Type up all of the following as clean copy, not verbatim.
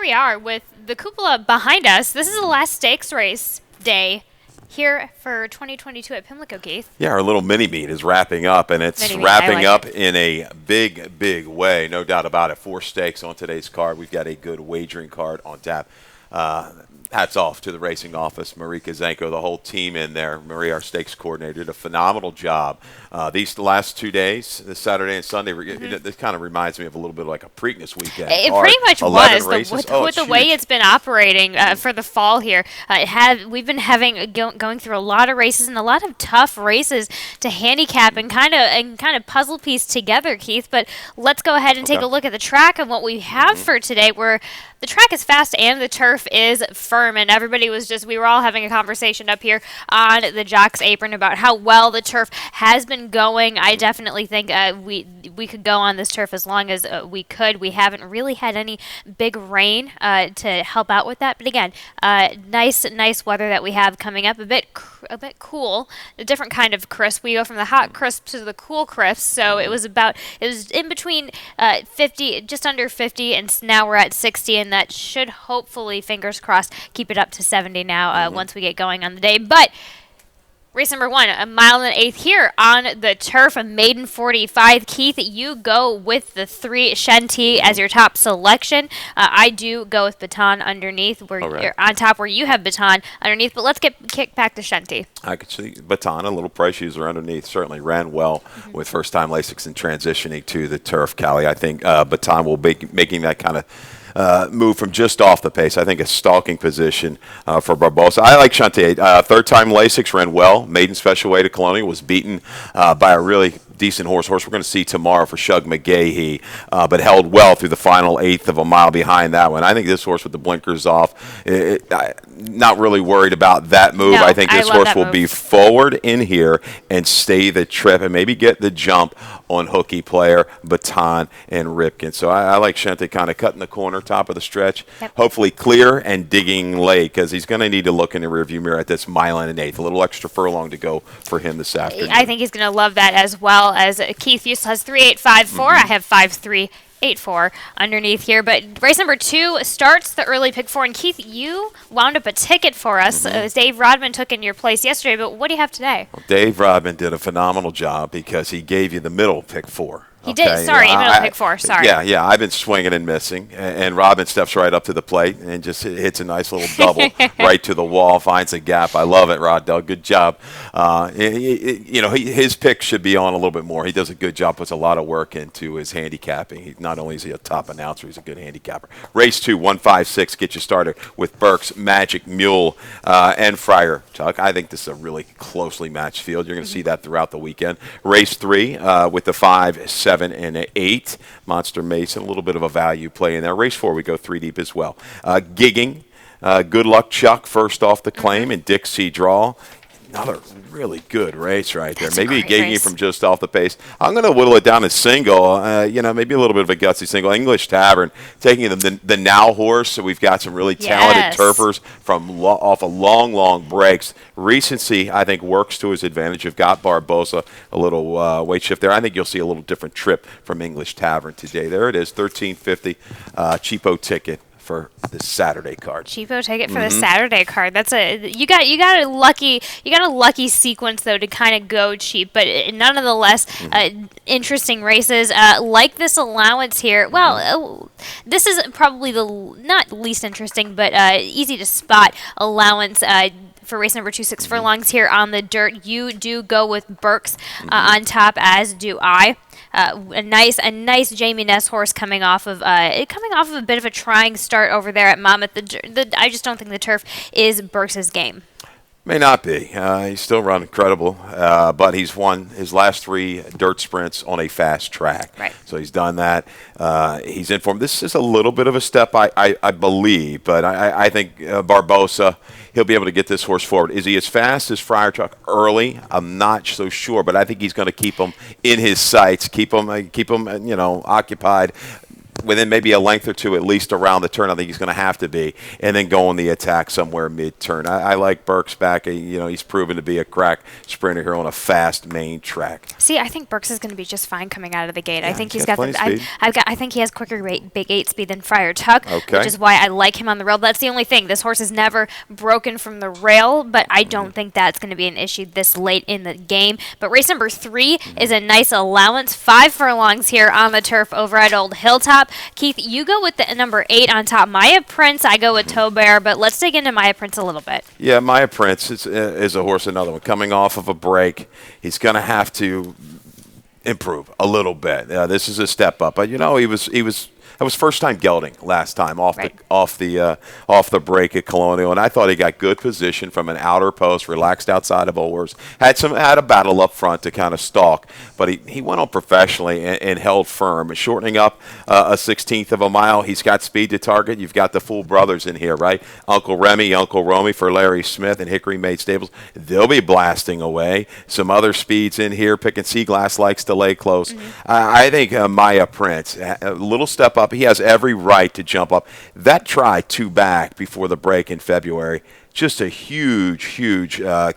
we are with the cupola behind us. This is the last stakes race day here for 2022 at Pimlico, Keith. Yeah, our little mini-meet is wrapping up, and it's wrapping up in a big, big way, no doubt about it. 4 stakes on today's card. We've got a good wagering card on tap. Hats off to the racing office, Marika Zenko, the whole team in there. Marie, our stakes coordinator, did a phenomenal job. These last 2 days, this Saturday and Sunday, this kind of reminds me of a little bit like a Preakness weekend. It pretty much was with the way it's been operating for the fall here. We've been going through a lot of races and a lot of tough races to handicap and kind of puzzle piece together, Keith. But let's go ahead and take a look at the track and what we have for today. The track is fast and the turf is firm, and we were all having a conversation up here on the Jock's Apron about how well the turf has been going. I definitely think we could go on this turf as long as we could. We haven't really had any big rain to help out with that, but again, nice weather that we have coming up. A bit cool, a different kind of crisp. We go from the hot crisp to the cool crisp, so it was in between 50, just under 50, and now we're at 60, and that should hopefully, fingers crossed, keep it up to 70 now once we get going on the day. But race number 1, a mile and an eighth here on the turf, a maiden 45. Keith, you go with the 3 Shanty as your top selection. I do go with Baton underneath, where you're on top, where you have Baton underneath. But let's kick back to Shanty. I could see Baton, a little price user underneath, certainly ran well with first-time Lasix and transitioning to the turf, Callie. I think Baton will be making that kind of move from just off the pace. I think a stalking position for Barbosa. I like Shantae. Third-time Lasix ran well. Maiden special weight to Colonial was beaten by a really decent horse we're going to see tomorrow for Shug McGahee, but held well through the final eighth of a mile behind that one. I think this horse with the blinkers off, not really worried about that move. No, I think this horse will be forward in here and stay the trip and maybe get the jump on Hooky Player, Baton, and Ripken. So I like Shante kind of cutting the corner, top of the stretch, hopefully clear and digging late, because he's going to need to look in the rearview mirror at this mile and an eighth. A little extra furlong to go for him this afternoon. I think he's going to love that as well. As Keith Hughes has 3854. I have 5384 underneath here. But race number 2 starts the early pick 4. And Keith, you wound up a ticket for us. Dave Rodman took in your place yesterday. But what do you have today? Well, Dave Rodman did a phenomenal job because he gave you the middle pick 4. He did. Sorry, middle pick 4. Sorry. Yeah. I've been swinging and missing, and Robin steps right up to the plate and just hits a nice little double right to the wall, finds a gap. I love it, Rod Dell. Good job. His pick should be on a little bit more. He does a good job, puts a lot of work into his handicapping. Not only is he a top announcer, he's a good handicapper. Race 2, 156, get you started with Burks, Magic Mule, and Friar Tuck. I think this is a really closely matched field. You're going to see that throughout the weekend. Race 3 with the 5, 7, and 8. Monster Mason, a little bit of a value play in there. Race 4, we go 3 deep as well. Gigging, Good Luck Chuck first off the claim, and Dixie Draw. Another really good race right there. Maybe Gigging from just off the pace. I'm going to whittle it down to single, maybe a little bit of a gutsy single. English Tavern, taking the Now horse. So we've got some really talented turfers off of long breaks. Recency, I think, works to his advantage. You've got Barbosa, a little weight shift there. I think you'll see a little different trip from English Tavern today. There it is, $13.50, cheapo ticket for the Saturday card. Cheapo ticket for the Saturday card. That's you got a lucky sequence though to kind of go cheap, but nonetheless interesting races. Like this allowance here. Well, this is probably the not least interesting, but easy to spot allowance. For race number 2, 6 furlongs here on the dirt. You do go with Burks on top, as do I. A nice Jamie Ness horse coming off of a bit of a trying start over there at Monmouth. I just don't think the turf is Burks' game. May not be. He's still run incredible, but he's won his last 3 dirt sprints on a fast track. Right. So he's done that. He's in form. This is a little bit of a step, I believe, but I think Barbosa, he'll be able to get this horse forward. Is he as fast as Friar Tuck early? I'm not so sure, but I think he's going to keep him in his sights, keep him occupied. within maybe a length or two at least around the turn. I think he's going to have to be, and then go on the attack somewhere mid-turn. I like Burks back. He's proven to be a crack sprinter here on a fast main track. See, I think Burks is going to be just fine coming out of the gate. Yeah, I think he's got speed. I think he has quicker big 8 speed than Friar Tuck, which is why I like him on the rail. That's the only thing. This horse has never broken from the rail, but I don't think that's going to be an issue this late in the game. But race number 3 is a nice allowance. 5 furlongs here on the turf over at Old Hilltop. Keith, you go with the number 8 on top. Maya Prince, I go with Tobear, but let's dig into Maya Prince a little bit. Yeah, Maya Prince is a horse, another one. Coming off of a break, he's going to have to improve a little bit. This is a step up, but that was first time gelding last time off the break at Colonial, and I thought he got good position from an outer post, relaxed outside of a horse, had a battle up front to kind of stalk, but he went on professionally and held firm, shortening up a 16th of a mile. He's got speed to target. You've got the full brothers in here, right? Uncle Remy, Uncle Romy for Larry Smith and Hickory Made Stables. They'll be blasting away. Some other speeds in here. Pick and See Glass likes to lay close. I think Maya Prince, a little step up. He has every right to jump up. That try 2 back before the break in February, just a huge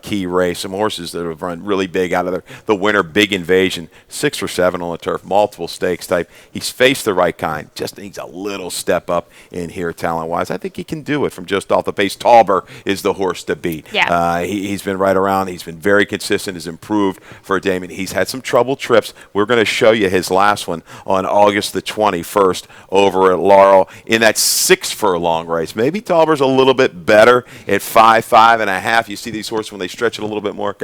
key race. Some horses that have run really big out of the winter big invasion, 6 or 7 on the turf, multiple stakes type. He's faced the right kind. Just needs a little step up in here talent-wise. I think he can do it from just off the pace. Tauber is the horse to beat. Yeah. He's been right around. He's been very consistent, has improved for Damon. He's had some trouble trips. We're going to show you his last one on August the 21st over at Laurel in that 6 furlong race. Maybe Tauber's a little bit better at 5.5. You see these horses when they stretch it a little bit more,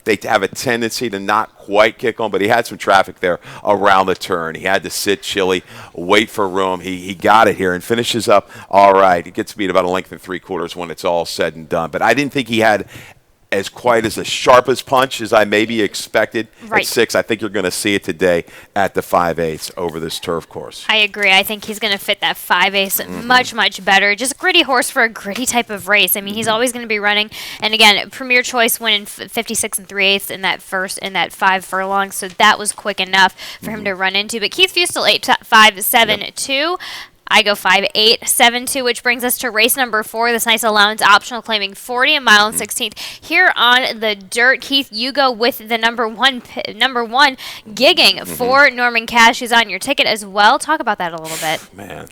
they have a tendency to not quite kick on, but he had some traffic there around the turn. He had to sit chilly, wait for room. He got it here and finishes up all right. He gets beat about a length and 3/4 when it's all said and done. But I didn't think he had as quite as a sharp as punch as I maybe expected at 6. I think you're going to see it today at the 5/8 over this turf course. I agree. I think he's going to fit that 5/8 much better. Just a gritty horse for a gritty type of race. I mean, he's always going to be running. And again, Premier Choice winning 56 3/8 in that 5 furlongs. So that was quick enough for him to run into. But Keith Fustel 8.572. I go 5.872, which brings us to race number 4. This nice allowance optional claiming 40 a mile and 16th here on the dirt. Keith, you go with the number one gigging for Norman Cash, who's on your ticket as well. Talk about that a little bit. Man.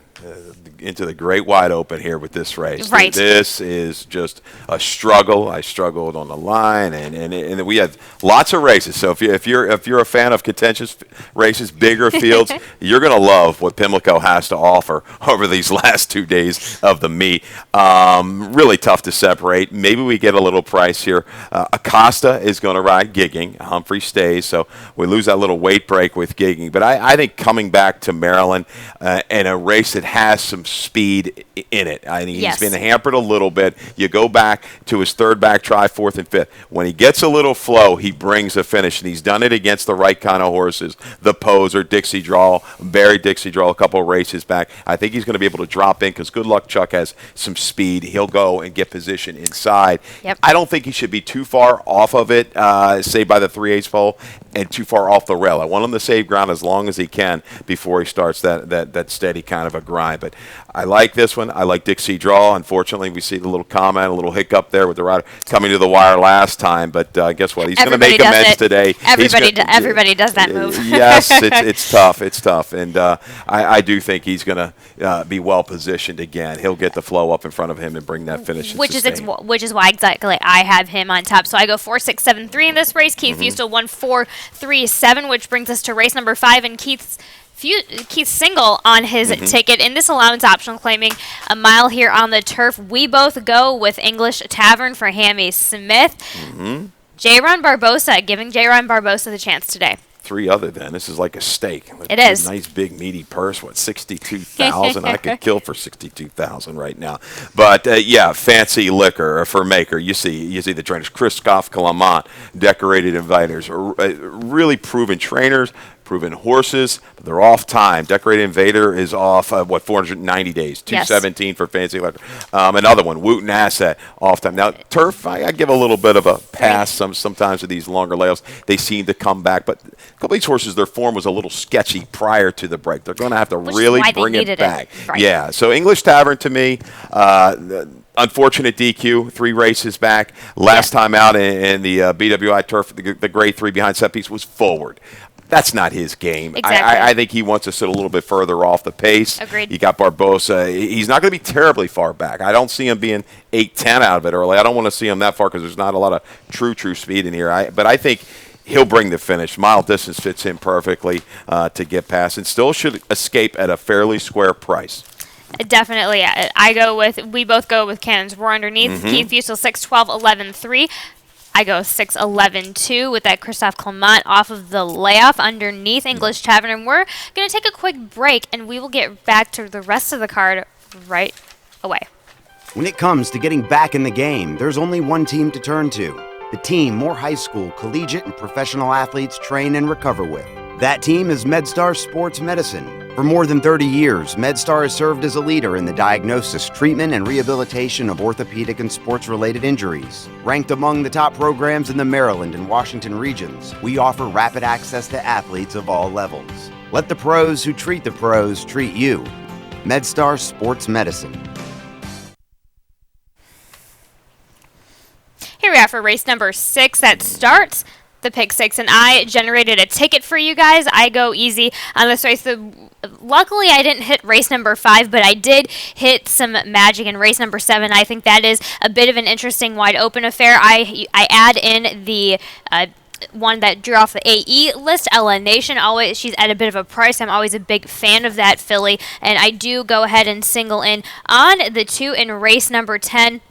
Into the great wide open here with this race. Right. This is just a struggle. I struggled on the line, and we had lots of races. So if you're a fan of contentious races, bigger fields, you're going to love what Pimlico has to offer over these last 2 days of the meet. Really tough to separate. Maybe we get a little price here. Acosta is going to ride gigging. Humphrey stays, so we lose that little weight break with gigging. But I think coming back to Maryland and a race that has some speed in it. I mean, he's been hampered a little bit. You go back to his 3rd back try, 4th and 5th. When he gets a little flow, he brings a finish, and he's done it against the right kind of horses. The Poser, Dixie Draw, Barry Dixie Draw, a couple of races back. I think he's going to be able to drop in because Good Luck Chuck has some speed. He'll go and get position inside. Yep. I don't think he should be too far off of it, say by the 3/8 pole, and too far off the rail. I want him to save ground as long as he can before he starts that steady kind of a grind. But I like this one. I like Dixie Draw. Unfortunately, we see the little comment, a little hiccup there with the rider coming to the wire last time. But guess what? He's going to make amends today. Everybody does that move. Yes, it's tough. It's tough. And I do think he's going to be well positioned again. He'll get the flow up in front of him and bring that finish. Which is why exactly I have him on top. So I go 4.673 in this race. Keith Fustel 1.437, which brings us to race number 5, and Keith's single on his ticket in this allowance optional claiming a mile here on the turf. We both go with English Tavern for Hammy Smith. J-Ron Barbosa, giving J-Ron Barbosa the chance today. 3 other than. This is like a steak. It is. Nice big meaty purse. What, 62,000? I could kill for 62,000 right now. But yeah, fancy liquor for Maker. You see the trainers. Christophe Clement, decorated inviters, really proven trainers. proven horses. But they're off time. Decorated Invader is off, 490 days, 217 for Fancy Electric. Another one, Wooten Asset, off time. Now, Turf, I give a little bit of a pass sometimes with these longer layouts. They seem to come back. But a couple of these horses, their form was a little sketchy prior to the break. They're going to have to really bring it back. Right. Yeah, so English Tavern to me, unfortunate DQ, 3 races back. Last time out in the BWI Turf, the grade 3 behind set piece was forward. That's not his game. Exactly. I think he wants to sit a little bit further off the pace. Agreed. You got Barbosa. He's not going to be terribly far back. I don't see him being 8-10 out of it early. I don't want to see him that far because there's not a lot of true speed in here. But I think he'll bring the finish. Mile distance fits him perfectly to get past and still should escape at a fairly square price. Definitely. We both go with Cannons Roar underneath. Keith Fusel 6-12-11-3. I go 6-11-2 with that Christophe Clement off of the layoff underneath English Tavern. And we're going to take a quick break, and we will get back to the rest of the card right away. When it comes to getting back in the game, there's only one team to turn to. The team more high school, collegiate, and professional athletes train and recover with. That team is MedStar Sports Medicine. For more than 30 years, MedStar has served as a leader in the diagnosis, treatment, and rehabilitation of orthopedic and sports-related injuries. Ranked among the top programs in the Maryland and Washington regions, we offer rapid access to athletes of all levels. Let the pros who treat the pros treat you. MedStar Sports Medicine. Here we are for race number 6 that starts the Pick 6, and I generated a ticket for you guys. I go easy on this race. Luckily, I didn't hit race number 5, but I did hit some magic in race number 7. I think that is a bit of an interesting wide open affair. I add in the one that drew off the AE list, Ella Nation. Always, she's at a bit of a price. I'm always a big fan of that filly, and I do go ahead and single in on the 2 in race number 10.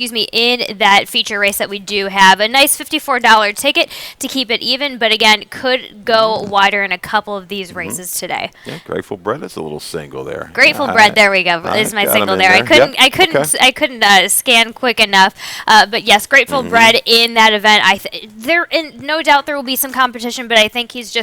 In that feature race that we do have. A nice $54 ticket to keep it even, but again, could go wider in a couple of these races today. Yeah, Grateful Bread is a little single there. Grateful Bread, there we go, is my single there. I couldn't scan quick enough, but yes, Grateful Bread in that event. No doubt there will be some competition, but I think he's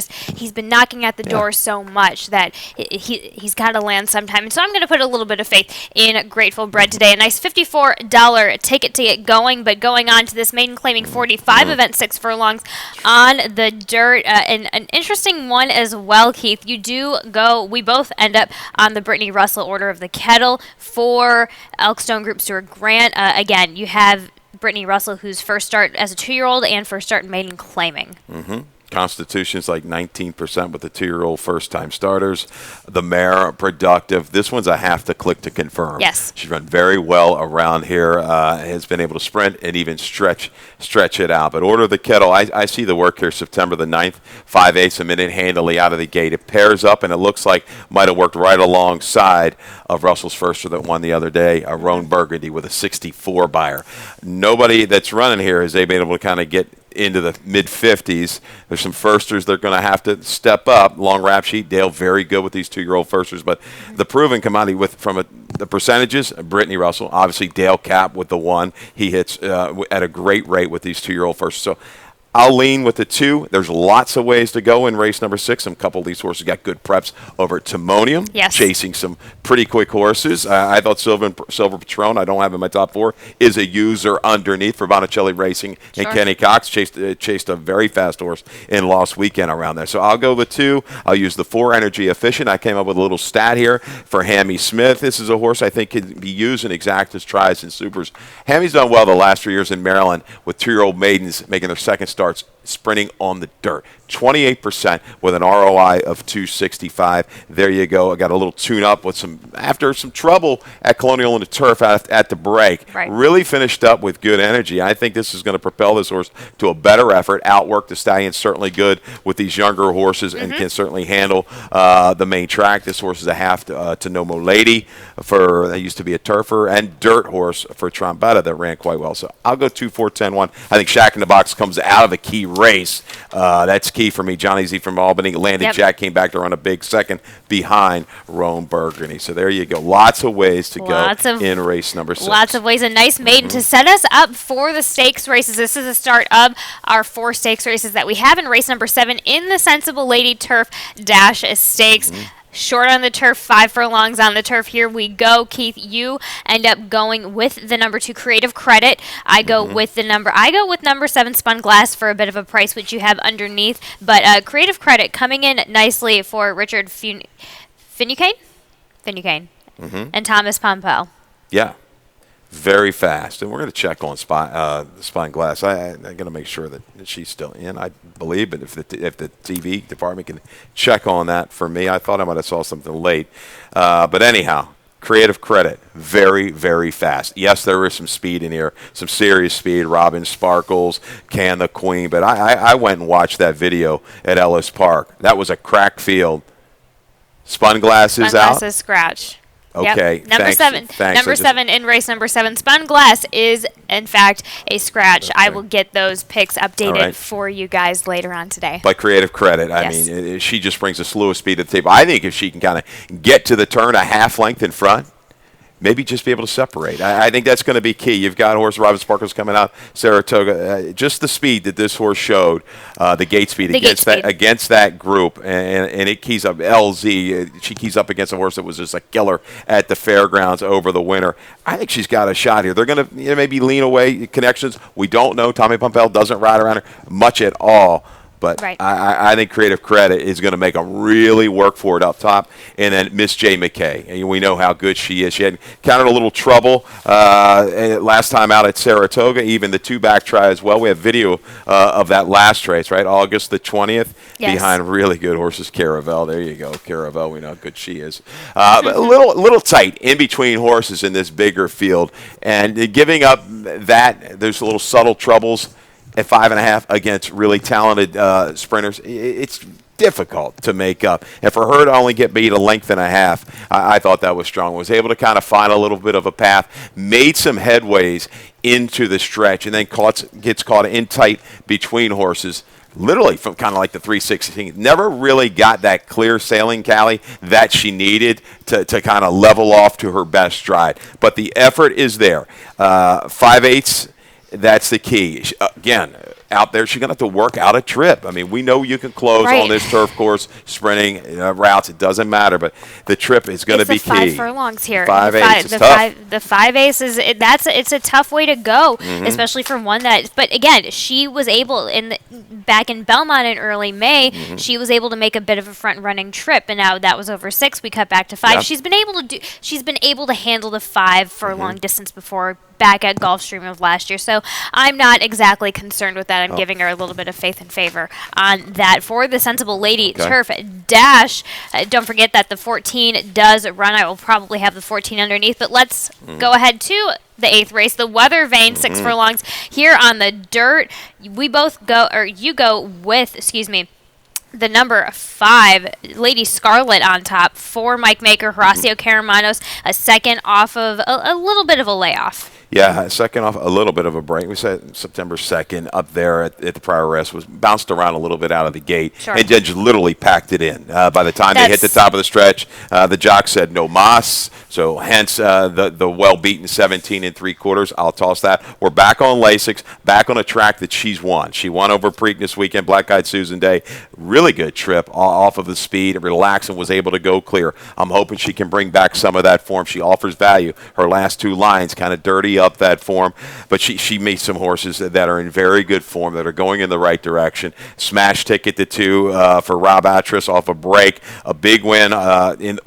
been knocking at the door so much that he's got to land sometime. And so I'm going to put a little bit of faith in Grateful Bread today. A nice $54 ticket to get going, but going on to this maiden claiming 45 event 6 furlongs on the dirt. And an interesting one as well, Keith. We both end up on the Brittany Russell Order of the Kettle for Elkstone Group Stewart Grant. Again, you have Brittany Russell, whose first start as a 2-year-old and first start in maiden claiming. Constitution's like 19% with the 2-year-old first-time starters. The mare, productive. This one's a have to click to confirm. Yes. She's run very well around here, has been able to sprint and even stretch it out. But Order of the Kettle, I see the work here September the 9th, 5/8 a minute handily out of the gate. It pairs up, and it looks like might have worked right alongside of Russell's firster that won the other day, Roan Burgundy with a 64 buyer. Nobody that's running here has been able to kind of get into the mid-50s. There's some firsters they're going to have to step up. Long rap sheet, Dale very good with these 2-year-old firsters, but the proven commodity the percentages, Brittany Russell, obviously Dale Cap with the 1. He hits at a great rate with these 2-year-old firsters. So I'll lean with the 2. There's lots of ways to go in race number 6. A couple of these horses got good preps over at Timonium, chasing some pretty quick horses. I thought Silver Patron, I don't have in my top 4, is a user underneath for Bonicelli Racing. And Kenny Cox chased a very fast horse in Lost Weekend around there. So I'll go with 2. I'll use the 4 Energy Efficient. I came up with a little stat here for Hammy Smith. This is a horse I think can be used in exactas, tries, and supers. Hammy's done well the last 3 years in Maryland with 2-year-old maidens making their second start sprinting on the dirt. 28% with an ROI of 265. There you go. I got a little tune-up with after some trouble at Colonial and the Turf at the break. Right. Really finished up with good energy. I think this is going to propel this horse to a better effort. Outwork the stallion certainly good with these younger horses and can certainly handle the main track. This horse is a half to No Mo Lady that used to be a turfer, and Dirt Horse for Trombetta that ran quite well. So I'll go 2, 4, 10, 1. I think Shack in the Box comes out of a key race. That's key for me. Johnny Z from Albany landed. Jack came back to run a big second behind Rome Burgundy. So there you go. Lots of ways to go in race number 6. Lots of ways. A nice maiden to set us up for the stakes races. This is the start of our 4 stakes races that we have in race number 7 in the Sensible Lady Turf Dash Stakes. Short on the turf, 5 furlongs on the turf. Here we go. Keith, you end up going with the number 2 Creative Credit. I go with number 7 Spun Glass for a bit of a price, which you have underneath. But Creative Credit coming in nicely for Richard Finucane and Thomas Pompel. Yeah. Very fast, and we're going to check on Spine Glass. I'm going to make sure that she's still in, I believe, but if the TV department can check on that for me. I thought I might have saw something late. But anyhow, Creative Credit, very, very fast. Yes, there is some speed in here, some serious speed. Robin Sparkles, Can the Queen, but I went and watched that video at Ellis Park. That was a crack field. Spun Glass is out. Spun Glass is scratch. Okay. Yep. Number 7 in race number 7. Spun Glass is, in fact, a scratch. Okay. I will get those picks updated for you guys later on today. But Creative Credit, I mean, she just brings a slew of speed to the table. I think if she can kind of get to the turn a half length in front, maybe just be able to separate. I think that's going to be key. You've got horse Robin Sparkles coming out, Saratoga. Just the speed that this horse showed, the gate speed against that group, and it keys up LZ. She keys up against a horse that was just a killer at the fairgrounds over the winter. I think she's got a shot here. They're going to maybe lean away connections. We don't know. Tommy Pompel doesn't ride around her much at all. But I think Creative Credit is going to make them really work for it up top. And then Miss J. McKay. And we know how good she is. She had encountered a little trouble last time out at Saratoga, even the 2-back try as well. We have video of that last race, right? August the 20th, behind really good horses. Caravel, there you go. Caravel, we know how good she is. But a little tight in between horses in this bigger field. And giving up those little subtle troubles at 5.5 against really talented sprinters, it's difficult to make up. And for her to only get beat a length and a half, I thought that was strong. Was able to kind of find a little bit of a path, made some headways into the stretch, and then gets caught in tight between horses. Literally from kind of like the 316. Never really got that clear sailing, Callie, that she needed to kind of level off to her best stride. But the effort is there. 5/8. That's the key. Again, out there, she's going to have to work out a trip. I mean, we know you can close on this turf course, sprinting routes. It doesn't matter, but the trip is going to be key. 5 furlongs here. 5/8 is tough. The 5/8 is it's a tough way to go, especially from one that. But again, she was able back in Belmont in early May. She was able to make a bit of a front running trip, and now that was over 6. We cut back to 5. Yep. She's been able to handle the 5 furlong distance before. Back at Gulfstream of last year. So I'm not exactly concerned with that. I'm giving her a little bit of faith and favor on that. For the Sensible Lady Turf Dash, don't forget that the 14 does run. I will probably have the 14 underneath, but let's go ahead to the 8th race, the Weather Vane 6 furlongs here on the dirt. You go with, the number 5, Lady Scarlet on top. 4, Mike Maker, Horacio Caramanos, a second off of a little bit of a layoff. Yeah, second off, a little bit of a break. We said September 2nd up there at the prior rest was bounced around a little bit out of the gate and then just literally packed it in. By the time they hit the top of the stretch, the jock said no mas, so hence the well-beaten 17 3/4. I'll toss that. We're back on Lasix, back on a track that she's won. She won over Preakness weekend, Black-Eyed Susan Day. Really good trip off of the speed, relaxed, and was able to go clear. I'm hoping she can bring back some of that form. She offers value. Her last 2 lines kind of dirty up that form, but she meets some horses that are in very good form, that are going in the right direction. Smash Ticket to 2 for Rob Atras off a break, a big win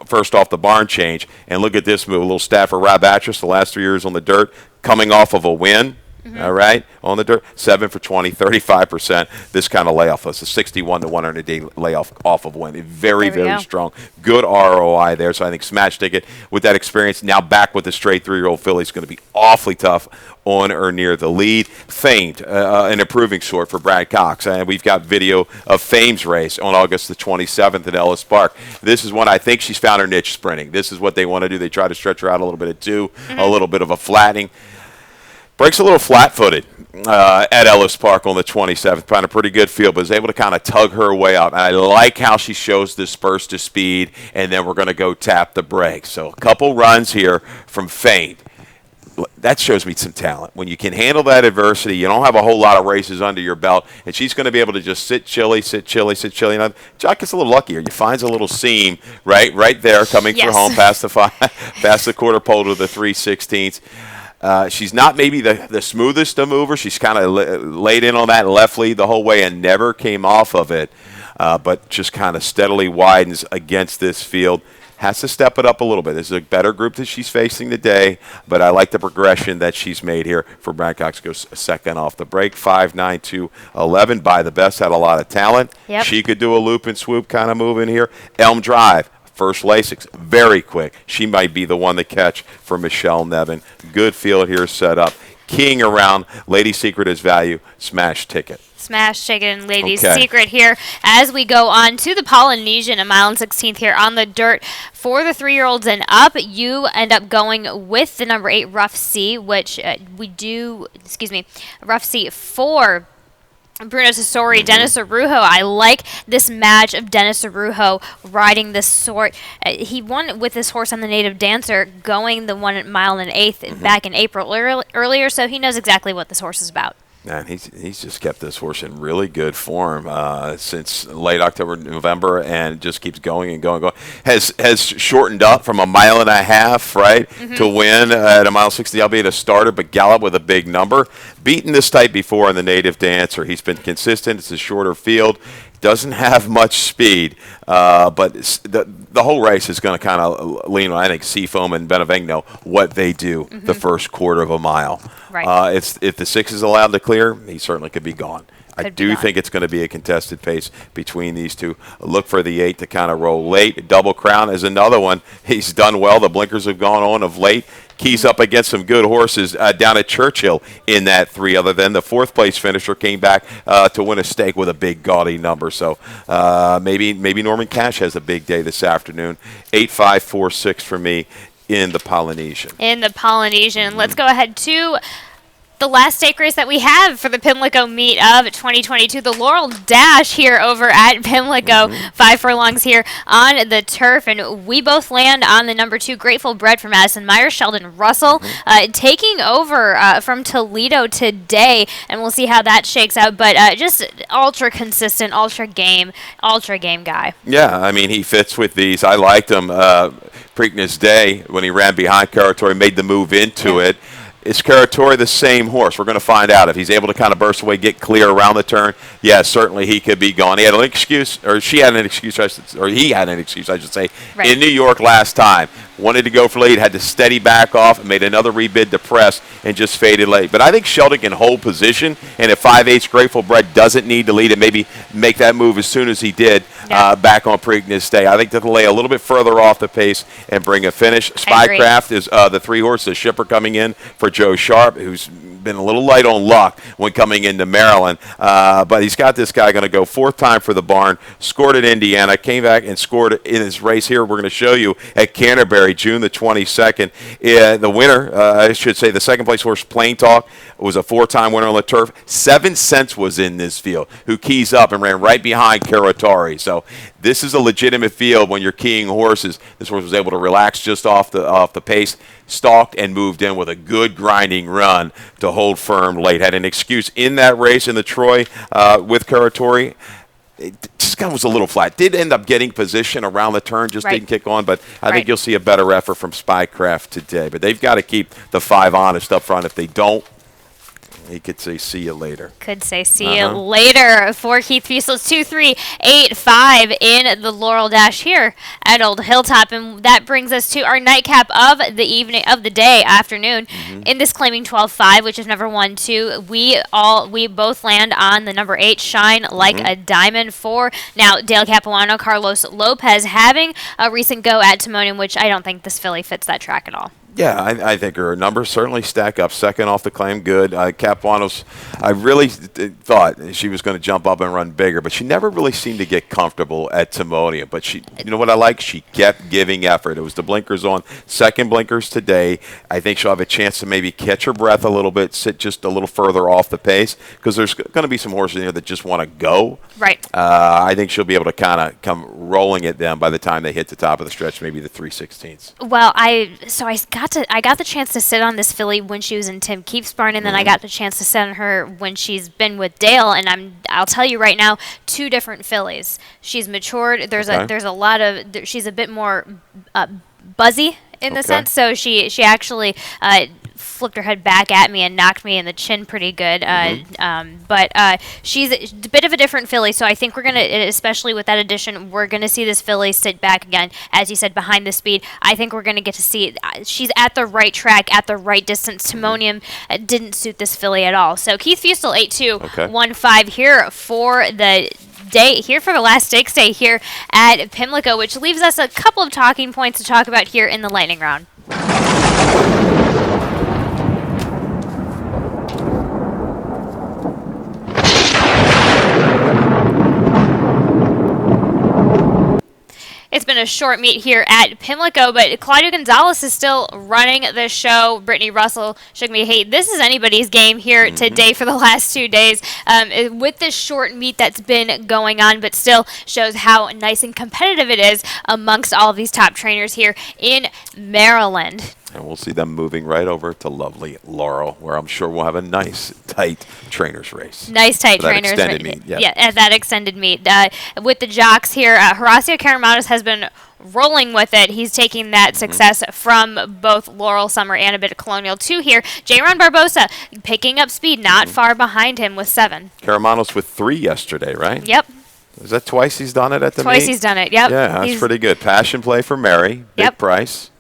first off the barn change. And look at this move, a little stat for Rob Atras, the last 3 years on the dirt, coming off of a win. All right, on the dirt, 7 for 20, 35%. This kind of layoff was a 61 to 100 day layoff off of win. Very strong. Good ROI there. So I think Smash Ticket with that experience, now back with the straight 3-year-old filly, is going to be awfully tough on or near the lead. Famed, an improving sort for Brad Cox. And we've got video of Fame's race on August the 27th at Ellis Park. This is one I think she's found her niche sprinting. This is what they want to do. They try to stretch her out a little bit at 2, a little bit of a flattening. Breaks a little flat-footed at Ellis Park on the 27th. Found a pretty good field, but was able to kind of tug her way up. And I like how she shows this burst of speed, and then we're going to go tap the brakes. So a couple runs here from Faint. That shows me some talent. When you can handle that adversity, you don't have a whole lot of races under your belt, and she's going to be able to just sit chilly. And Jock gets a little luckier. He finds a little seam right there coming through home past the quarter pole to the 3/16. She's not maybe the smoothest of movers. She's kind of laid in on that left lead the whole way and never came off of it, but just kind of steadily widens against this field. Has to step it up a little bit. This is a better group that she's facing today, but I like the progression that she's made here for Brad Cox. Goes second off the break, 5.92.11 by the best. Had a lot of talent. Yep. She could do a loop and swoop kind of move in here. Elm Drive. First Lasix, very quick. She might be the one to catch for Michelle Nevin. Good field here set up. Keying around, Lady Secret is value, smash ticket. Smash Chicken Ladies Secret here as we go on to the Polynesian, a mile and 16th here on the dirt for the 3-year-olds and up. You end up going with the number 8 Rough Sea, which Rough Sea 4. Bruno Sassori, Dennis Arujo. I like this match of Dennis Arujo riding this sort. He won with this horse on the Native Dancer, going the 1 mile and 1/8 back in April earlier, so he knows exactly what this horse is about. Man, he's just kept this horse in really good form since late October, November, and just keeps going and going. Has shortened up from 1.5 miles, right, to win at 1.60 mile, albeit a starter, but gallop with a big number. Beaten this type before in the Native Dancer. He's been consistent. It's a shorter field. Doesn't have much speed, but the whole race is going to kind of lean on, I think, Seafoam and Benevigno, what they do the first quarter of a mile. Right. If the 6 is allowed to clear, he certainly could be gone. I do think it's going to be a contested pace between these two. Look for the 8 to kind of roll late. Double Crown is another one. He's done well. The blinkers have gone on of late. Keys up against some good horses down at Churchill in that 3. Other than the 4th place finisher came back to win a stake with a big gaudy number. So maybe Norman Cash has a big day this afternoon. 8-5-4-6 for me in the Polynesian. Let's go ahead to the last stake race that we have for the Pimlico meet of 2022, the Laurel Dash here over at Pimlico. 5 furlongs here on the turf, and we both land on the number 2 Grateful Bread from Madison Meyer. Sheldon Russell taking over from Toledo today, and we'll see how that shakes out. But just ultra consistent, ultra game guy. Yeah, I mean, he fits with these. I liked him Preakness Day when he ran behind Caratori, made the move into it. Is Caratori the same horse? We're going to find out. If he's able to kind of burst away, get clear around the turn, yeah, certainly he could be gone. He had an excuse, or she had an excuse, or he had an excuse, I should say, in New York last time. Wanted to go for lead, had to steady back off, and made another rebid to press, and just faded late. But I think Sheldon can hold position, and if 5/8 Grateful Bread doesn't need to lead and maybe make that move as soon as he did back on Preakness Day, I think they'll lay a little bit further off the pace and bring a finish. Spycraft is the 3 horse, the shipper coming in for Joe Sharp, who's been a little light on luck when coming into Maryland. But he's got this guy going to go 4th time for the barn, scored at Indiana, came back and scored in his race here. We're going to show you at Canterbury, June the 22nd. The winner, I should say, the 2nd place horse, Plain Talk, was a 4-time winner on the turf. 7 Cents was in this field, who keys up and ran right behind Caratori. So this is a legitimate field when you're keying horses. This horse was able to relax just off the pace, stalked and moved in with a good grinding run to hold firm late. Had an excuse in that race in the Troy with Caratori. This guy was a little flat. Did end up getting position around the turn, just didn't kick on. But I think you'll see a better effort from Spycraft today. But they've got to keep the 5 honest up front. If they don't, he could say, see you later. Could say, see you later for Keith Fiesel's 2-3-8-5 in the Laurel Dash here at Old Hilltop. And that brings us to our nightcap of the evening, of the day, afternoon. In this claiming 12-5, which is number 1-2, we both land on the number 8, Shine Like a Diamond 4. Now, Dale Capuano, Carlos Lopez having a recent go at Timonium, which I don't think this filly fits that track at all. Yeah, I think her numbers certainly stack up. Second off the claim, good. Capuanos, I really thought she was going to jump up and run bigger, but she never really seemed to get comfortable at Timonium. But she, you know what I like? She kept giving effort. It was the blinkers on, second blinkers today. I think she'll have a chance to maybe catch her breath a little bit, sit just a little further off the pace, because there's going to be some horses in here that just want to go. Right. I think she'll be able to kind of come rolling at them by the time they hit the top of the stretch, maybe the 3/16. Well, I got the chance to sit on this filly when she was in Tim Keefe's barn, and then I got the chance to sit on her when she's been with Dale. And I'll tell you right now, two different fillies. She's matured. There's a lot of she's a bit more buzzy in the sense. So she actually flipped her head back at me and knocked me in the chin pretty good. But she's a bit of a different filly, so I think we're going to, especially with that addition, we're going to see this filly sit back again, as you said, behind the speed. I think we're going to get to see she's at the right track, at the right distance. Timonium didn't suit this filly at all. So Keith Fusel, 8-2-1-5 here for the day, here for the last stakes day here at Pimlico, which leaves us a couple of talking points to talk about here in the lightning round. It's been a short meet here at Pimlico, but Claudio Gonzalez is still running the show. Brittany Russell shook me. Hey, this is anybody's game here today for the last 2 days with this short meet that's been going on, but still shows how nice and competitive it is amongst all of these top trainers here in Maryland. And we'll see them moving right over to lovely Laurel, where I'm sure we'll have a nice, tight trainers race. Nice, tight trainers race. Extended meet. Yeah, that extended meet. With the jocks here, Horacio Caramanos has been rolling with it. He's taking that success from both Laurel Summer and a bit of Colonial 2 here. J-Ron Barbosa picking up speed, not far behind him with 7. Caramanos with 3 yesterday, right? Yep. Is that twice he's done it at the meet? Twice he's done it, yep. Yeah, that's pretty good. Passion play for Mary. Big price.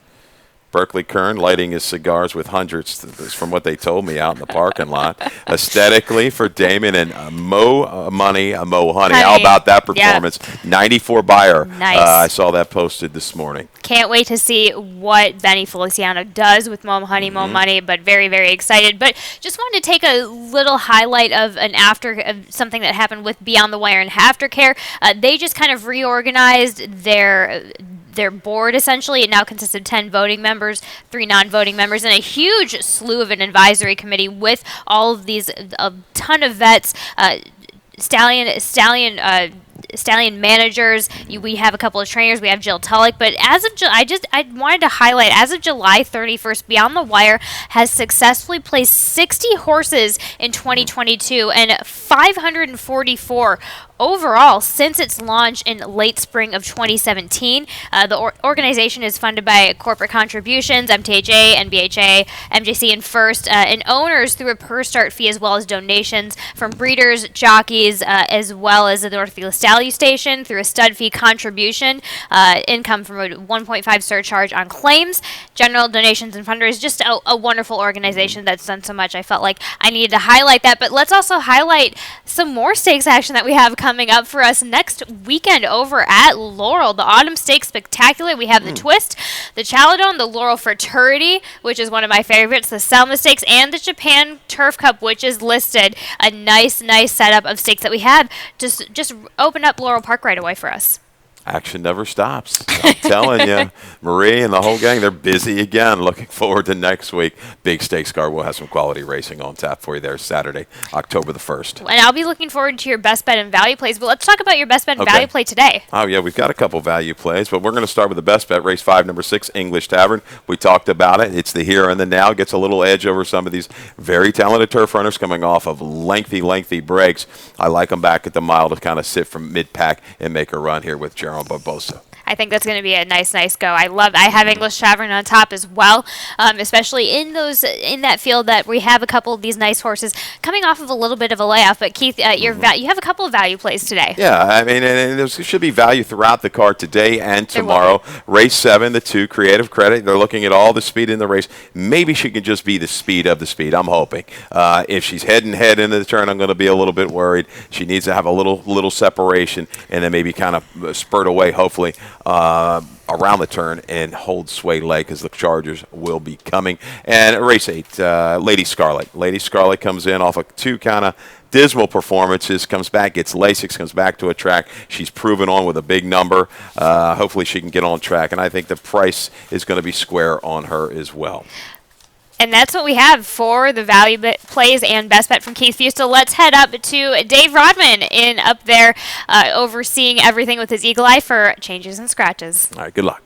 Berkeley Kern lighting his cigars with hundreds, from what they told me out in the parking lot. Aesthetically for Damon and Mo Money, Mo Honey. How about that performance? 94 buyer. Nice. I saw that posted this morning. Can't wait to see what Benny Feliciano does with Mo Honey, Mo Money, but very, very excited. But just wanted to take a little highlight of something that happened with Beyond the Wire and Aftercare. They just kind of reorganized their board, essentially. It now consists of 10 voting members, 3 non-voting members, and a huge slew of an advisory committee with all of these, a ton of vets, stallion managers. We have a couple of trainers. We have Jill Tulloch. But as of I wanted to highlight, as of July 31st, Beyond the Wire has successfully placed 60 horses in 2022 and 544 overall since its launch in late spring of 2017. The organization is funded by corporate contributions, MTHA, NBHA, MJC, and First, and owners through a per-start fee, as well as donations from breeders, jockeys, as well as the Northfield Stallion Station through a stud fee contribution, income from a 1.5 surcharge on claims, general donations and fundraisers. Just a wonderful organization that's done so much. I felt like I needed to highlight that. But let's also highlight some more stakes action that we have coming up for us next weekend over at Laurel. The Autumn Stakes Spectacular. We have the Twist, the Chaladon, the Laurel Futurity, which is one of my favorites, the Selma Stakes, and the Japan Turf Cup, which is listed. A nice setup of stakes that we have. Just open up Laurel Park right away for us. Action never stops. I'm telling you, Marie and the whole gang, they're busy again. Looking forward to next week. Big Stakes Card. We'll have some quality racing on tap for you there Saturday, October the 1st. And I'll be looking forward to your best bet and value plays. But let's talk about your best bet and value play today. Oh, yeah, we've got a couple value plays, but we're going to start with the best bet, race 5, number 6, English Tavern. We talked about it. It's the here and the now. Gets a little edge over some of these very talented turf runners coming off of lengthy breaks. I like them back at the mile to kind of sit from mid-pack and make a run here with Jerome Barbosa. I think that's going to be a nice go. I have English Tavern on top as well, especially in that field that we have a couple of these nice horses coming off of a little bit of a layoff. But Keith, you have a couple of value plays today. Yeah, I mean, and there should be value throughout the card today and tomorrow. Race 7, the 2, Creative Credit. They're looking at all the speed in the race. Maybe she can just be the speed of the speed. I'm hoping. If she's head into the turn, I'm going to be a little bit worried. She needs to have a little separation and then maybe kind of spurt away, hopefully, around the turn and hold sway leg because the Chargers will be coming. And race 8, Lady Scarlet. Lady Scarlet comes in off of 2 kind of dismal performances, comes back, gets Lasix, comes back to a track. She's proven on with a big number. Hopefully she can get on track, and I think the price is going to be square on her as well. And that's what we have for the value plays and best bet from Keith Fustel. Let's head up to Dave Rodman up there overseeing everything with his eagle eye for changes and scratches. All right, good luck.